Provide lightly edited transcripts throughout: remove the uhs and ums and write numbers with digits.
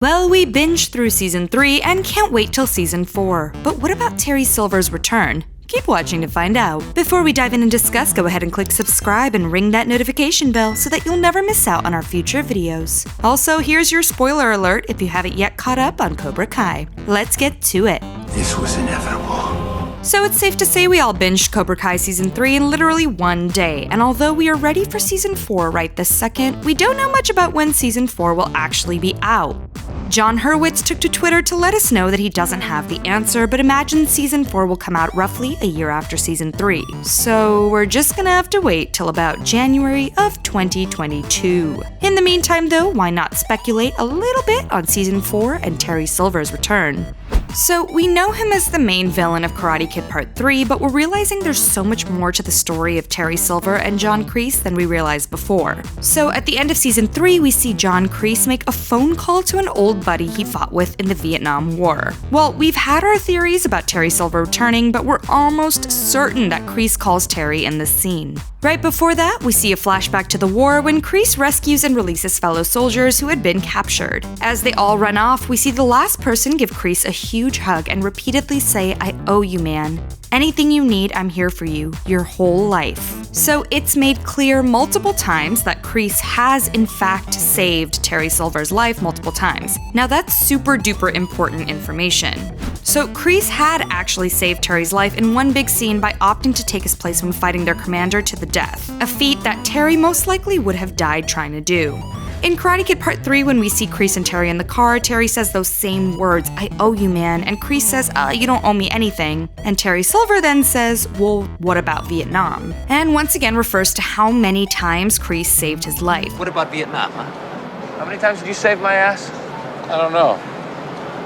Well, we binged through Season 3 and can't wait till Season 4. But what about Terry Silver's return? Keep watching to find out. Before we dive in and discuss, go ahead and click subscribe and ring that notification bell so that you'll never miss out on our future videos. Also, here's your spoiler alert if you haven't yet caught up on Cobra Kai. Let's get to it. This was inevitable. So it's safe to say we all binged Cobra Kai Season 3 in literally one day, and although we are ready for Season 4 right this second, we don't know much about when Season 4 will actually be out. John Hurwitz took to Twitter to let us know that he doesn't have the answer, but imagines Season 4 will come out roughly a year after Season 3. So we're just gonna have to wait till about January of 2022. In the meantime though, why not speculate a little bit on Season 4 and Terry Silver's return? So, we know him as the main villain of Karate Kid Part 3, but we're realizing there's so much more to the story of Terry Silver and John Kreese than we realized before. So, at the end of Season 3, we see John Kreese make a phone call to an old buddy he fought with in the Vietnam War. Well, we've had our theories about Terry Silver returning, but we're almost certain that Kreese calls Terry in this scene. Right before that, we see a flashback to the war when Kreese rescues and releases fellow soldiers who had been captured. As they all run off, we see the last person give Kreese a huge hug and repeatedly say, "I owe you, man. Anything you need, I'm here for you, your whole life." So it's made clear multiple times that Kreese has in fact saved Terry Silver's life multiple times. Now that's super duper important information. So Kreese had actually saved Terry's life in one big scene by opting to take his place when fighting their commander to the death, a feat that Terry most likely would have died trying to do. In Karate Kid Part 3, when we see Kreese and Terry in the car, Terry says those same words, "I owe you, man," and Kreese says, "You don't owe me anything." And Terry Silver then says, "Well, what about Vietnam?" And once again refers to how many times Kreese saved his life. What about Vietnam, huh? How many times did you save my ass? I don't know.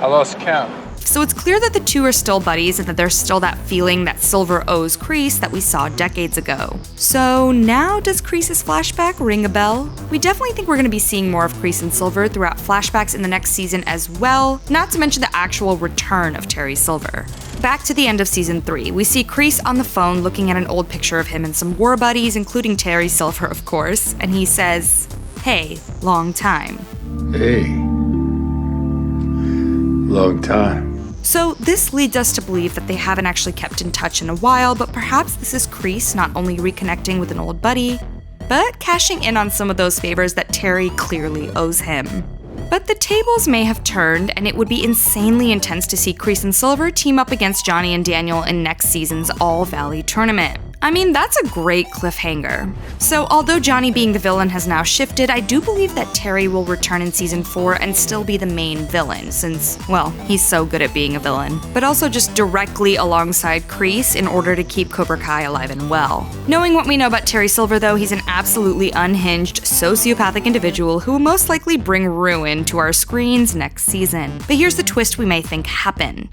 I lost count. So it's clear that the two are still buddies and that there's still that feeling that Silver owes Kreese that we saw decades ago. So now does Kreese's flashback ring a bell? We definitely think we're going to be seeing more of Kreese and Silver throughout flashbacks in the next season as well, not to mention the actual return of Terry Silver. Back to the end of Season 3, we see Kreese on the phone looking at an old picture of him and some war buddies, including Terry Silver of course, and he says, "Hey, long time." Hey. Long time. So this leads us to believe that they haven't actually kept in touch in a while, but perhaps this is Kreese not only reconnecting with an old buddy, but cashing in on some of those favors that Terry clearly owes him. But the tables may have turned, and it would be insanely intense to see Kreese and Silver team up against Johnny and Daniel in next season's All Valley tournament. I mean, that's a great cliffhanger. So although Johnny being the villain has now shifted, I do believe that Terry will return in Season 4 and still be the main villain, since, well, he's so good at being a villain. But also just directly alongside Kreese in order to keep Cobra Kai alive and well. Knowing what we know about Terry Silver though, he's an absolutely unhinged, sociopathic individual who will most likely bring ruin to our screens next season. But here's the twist we may think happen.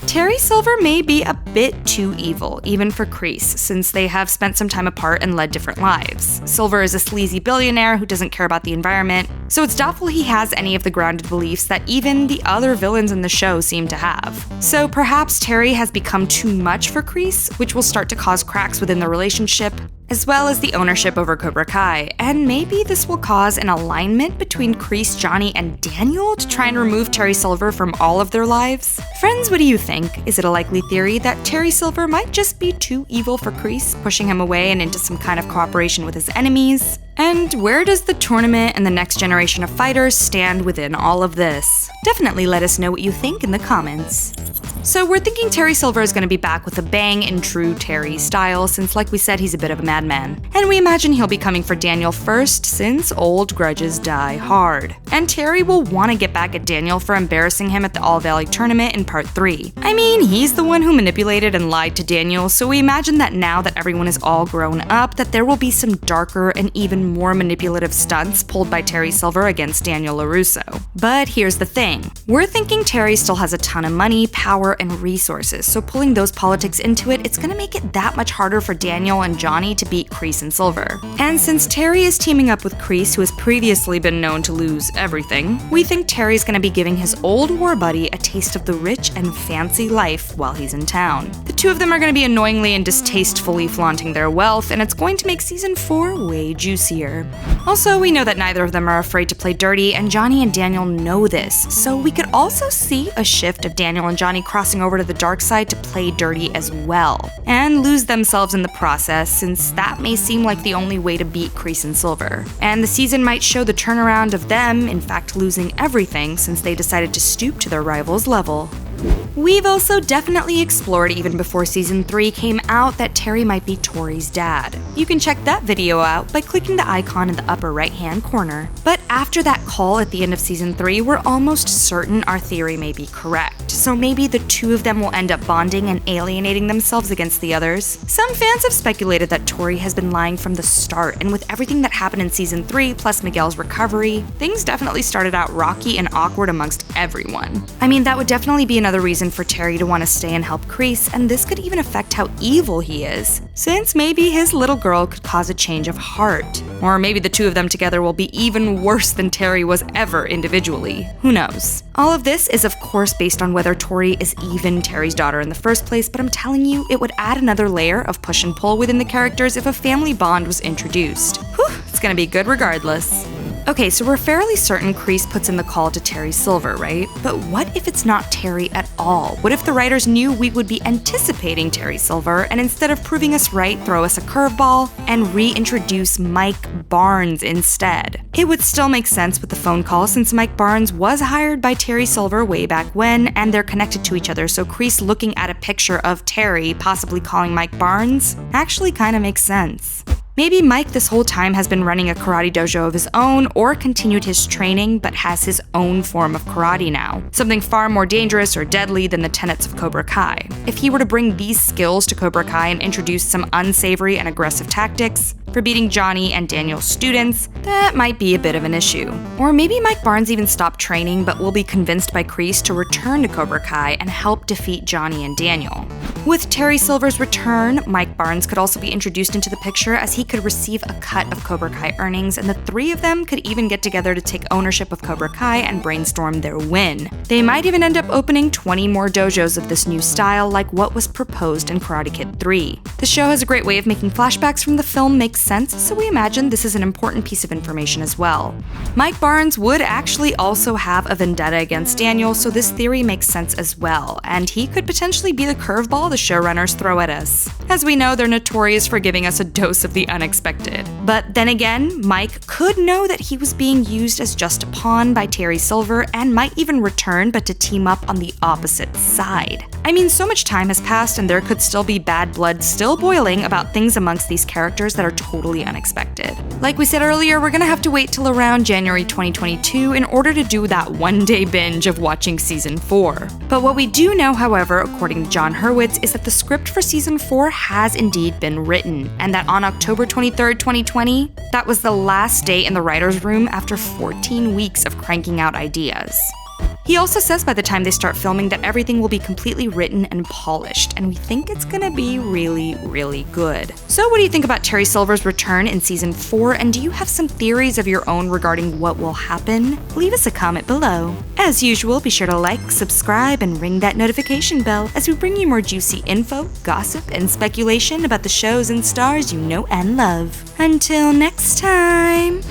Terry Silver may be a bit too evil, even for Kreese, since they have spent some time apart and led different lives. Silver is a sleazy billionaire who doesn't care about the environment, so it's doubtful he has any of the grounded beliefs that even the other villains in the show seem to have. So perhaps Terry has become too much for Kreese, which will start to cause cracks within the relationship, as well as the ownership over Cobra Kai, and maybe this will cause an alignment between Kreese, Johnny, and Daniel to try and remove Terry Silver from all of their lives? Friends, what do you think? Is it a likely theory that Terry Silver might just be too evil for Kreese, pushing him away and into some kind of cooperation with his enemies? And where does the tournament and the next generation of fighters stand within all of this? Definitely let us know what you think in the comments. So we're thinking Terry Silver is going to be back with a bang in true Terry style, since like we said, he's a bit of a madman. And we imagine he'll be coming for Daniel first, since old grudges die hard. And Terry will want to get back at Daniel for embarrassing him at the All Valley tournament in Part 3. I mean, he's the one who manipulated and lied to Daniel, so we imagine that now that everyone is all grown up, that there will be some darker and even more manipulative stunts pulled by Terry Silver against Daniel LaRusso. But here's the thing. We're thinking Terry still has a ton of money, power, power and resources, so pulling those politics into it, it's gonna make it that much harder for Daniel and Johnny to beat Kreese and Silver. And since Terry is teaming up with Kreese, who has previously been known to lose everything, we think Terry's gonna be giving his old war buddy a taste of the rich and fancy life while he's in town. The two of them are gonna be annoyingly and distastefully flaunting their wealth, and it's going to make season 4 way juicier. Also, we know that neither of them are afraid to play dirty, and Johnny and Daniel know this, so we could also see a shift of Daniel and Johnny crossing over to the dark side to play dirty as well, and lose themselves in the process, since that may seem like the only way to beat Kreese and Silver. And the season might show the turnaround of them, in fact losing everything since they decided to stoop to their rivals' level. We've also definitely explored even before season 3 came out that Terry might be Tori's dad. You can check that video out by clicking the icon in the upper right hand corner. But after that call at the end of season 3, we're almost certain our theory may be correct. So maybe the two of them will end up bonding and alienating themselves against the others. Some fans have speculated that Tori has been lying from the start, and with everything that happened in season 3 plus Miguel's recovery, things definitely started out rocky and awkward amongst everyone. I mean, that would definitely be another reason for Terry to want to stay and help Kreese, and this could even affect how evil he is, since maybe his little girl could cause a change of heart. Or maybe the two of them together will be even worse than Terry was ever individually. Who knows? All of this is of course based on whether Tori is even Terry's daughter in the first place, but I'm telling you, it would add another layer of push and pull within the characters if a family bond was introduced. Whew, it's gonna be good regardless. Okay, so we're fairly certain Kreese puts in the call to Terry Silver, right? But what if it's not Terry at all? What if the writers knew we would be anticipating Terry Silver, and instead of proving us right, throw us a curveball and reintroduce Mike Barnes instead? It would still make sense with the phone call, since Mike Barnes was hired by Terry Silver way back when, and they're connected to each other, so Kreese looking at a picture of Terry possibly calling Mike Barnes actually kind of makes sense. Maybe Mike this whole time has been running a karate dojo of his own, or continued his training but has his own form of karate now, something far more dangerous or deadly than the tenets of Cobra Kai. If he were to bring these skills to Cobra Kai and introduce some unsavory and aggressive tactics for beating Johnny and Daniel's students, that might be a bit of an issue. Or maybe Mike Barnes even stopped training but will be convinced by Kreese to return to Cobra Kai and help defeat Johnny and Daniel. With Terry Silver's return, Mike Barnes could also be introduced into the picture, as he could receive a cut of Cobra Kai earnings, and the three of them could even get together to take ownership of Cobra Kai and brainstorm their win. They might even end up opening 20 more dojos of this new style, like what was proposed in Karate Kid 3. The show has a great way of making flashbacks from the film make sense, so we imagine this is an important piece of information as well. Mike Barnes would actually also have a vendetta against Daniel, so this theory makes sense as well, and he could potentially be the curveball the showrunners throw at us. As we know, they're notorious for giving us a dose of the unexpected. But then again, Mike could know that he was being used as just a pawn by Terry Silver, and might even return, but to team up on the opposite side. I mean, so much time has passed, and there could still be bad blood still boiling about things amongst these characters that are totally unexpected. Like we said earlier, we're gonna have to wait till around January 2022 in order to do that one-day binge of watching season 4. But what we do know, however, according to John Hurwitz, is that the script for season 4 has indeed been written, and that on October 23rd, 2020, that was the last day in the writer's room after 14 weeks of cranking out ideas. He also says by the time they start filming that everything will be completely written and polished, and we think it's gonna be really, really good. So what do you think about Terry Silver's return in season 4, and do you have some theories of your own regarding what will happen? Leave us a comment below. As usual, be sure to like, subscribe, and ring that notification bell as we bring you more juicy info, gossip, and speculation about the shows and stars you know and love. Until next time!